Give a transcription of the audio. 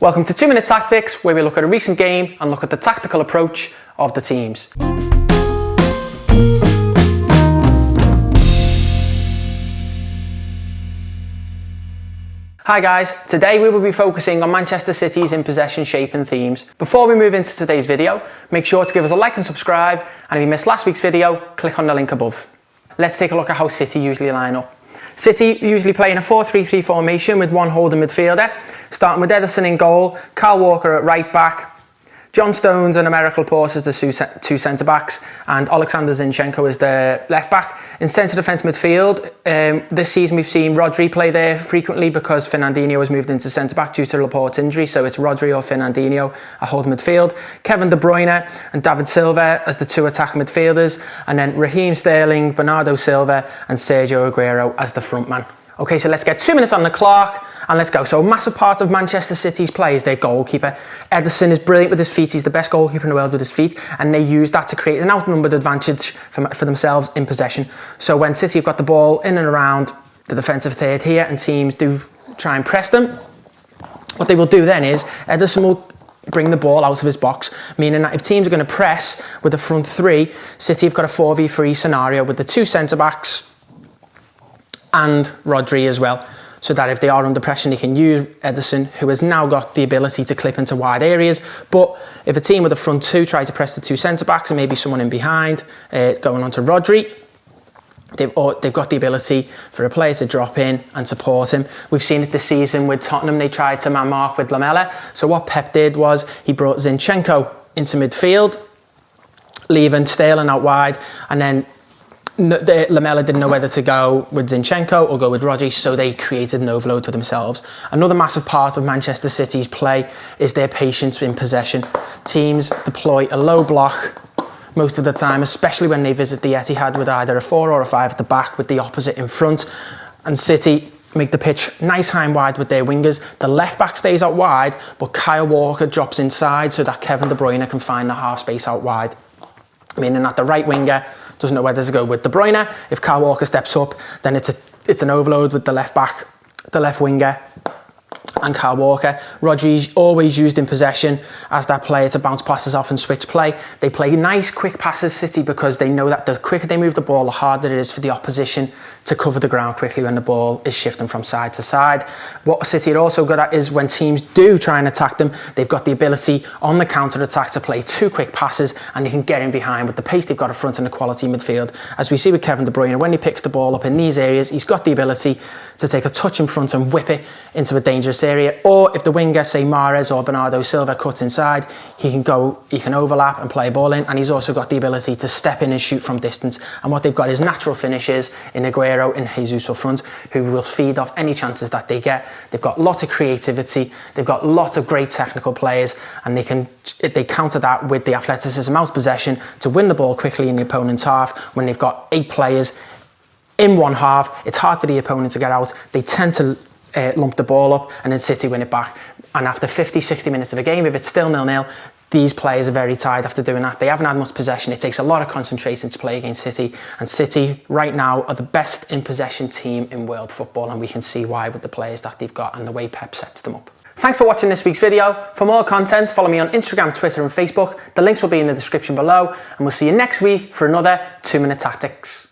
Welcome to 2 Minute Tactics, where we look at a recent game and look at the tactical approach of the teams. Hi guys, today we will be focusing on Manchester City's in possession shape and themes. Before we move into today's video, make sure to give us a like and subscribe, and if you missed last week's video, click on the link above. Let's take a look at how City usually line up. City usually play in a 4-3-3 formation with one holding midfielder, starting with Ederson in goal, Kyle Walker at right back, John Stones and Aymeric Laporte as the two centre-backs, and Alexander Zinchenko as the left-back. In centre-defence midfield, this season we've seen Rodri play there frequently because Fernandinho has moved into centre-back due to Laporte's injury, so it's Rodri or Fernandinho at holding midfield. Kevin De Bruyne and David Silva as the two attacking midfielders, and then Raheem Sterling, Bernardo Silva and Sergio Aguero as the front man. Okay, so let's get 2 minutes on the clock and let's go. So a massive part of Manchester City's play is their goalkeeper. Ederson is brilliant with his feet. He's the best goalkeeper in the world with his feet, and they use that to create an outnumbered advantage for themselves in possession. So when City have got the ball in and around the defensive third here and teams do try and press them, what they will do then is Ederson will bring the ball out of his box, meaning that if teams are going to press with the front three, City have got a 4v3 scenario with the two centre-backs and Rodri as well, so that if they are under pressure, they can use Ederson, who has now got the ability to clip into wide areas. But if a team with a front two try to press the two centre-backs and maybe someone in behind, going on to Rodri, they've got the ability for a player to drop in and support him. We've seen it this season with Tottenham. They tried to man mark with Lamela. So what Pep did was he brought Zinchenko into midfield, leaving Sterling out wide, and then Lamela didn't know whether to go with Zinchenko or go with Rodri, so they created an overload for themselves. Another massive part of Manchester City's play is their patience in possession. Teams deploy a low block most of the time, especially when they visit the Etihad with either a 4 or a 5 at the back with the opposite in front. And City make the pitch nice high and wide with their wingers. The left back stays out wide, but Kyle Walker drops inside so that Kevin De Bruyne can find the half space out wide, meaning that the right winger doesn't know whether to go with De Bruyne. If Kyle Walker steps up, then it's an overload with the left back, the left winger, and Kyle Walker. Rodri's always used in possession as that player to bounce passes off and switch play. They play nice quick passes, City, because they know that the quicker they move the ball, the harder it is for the opposition to cover the ground quickly when the ball is shifting from side to side. What City are also good at is when teams do try and attack them, they've got the ability on the counter-attack to play two quick passes and they can get in behind with the pace they've got up front and the quality midfield. As we see with Kevin De Bruyne, when he picks the ball up in these areas, he's got the ability to take a touch in front and whip it into a dangerous area. Or if the winger, say Mahrez or Bernardo Silva, cuts inside, he can overlap and play a ball in, and he's also got the ability to step in and shoot from distance. And what they've got is natural finishes in Aguero and Jesus up front, who will feed off any chances that they get. They've got lots of creativity, they've got lots of great technical players, and they counter that with the athleticism out of possession to win the ball quickly in the opponent's half. When they've got 8 players in one half, it's hard for the opponent to get out. They tend to lump the ball up and then City win it back. And after 50-60 minutes of a game, if it's still 0-0, these players are very tired after doing that. They haven't had much possession. It takes a lot of concentration to play against City. And City, right now, are the best in possession team in world football. And we can see why with the players that they've got and the way Pep sets them up. Thanks for watching this week's video. For more content, follow me on Instagram, Twitter and Facebook. The links will be in the description below. And we'll see you next week for another 2 Minute Tactics.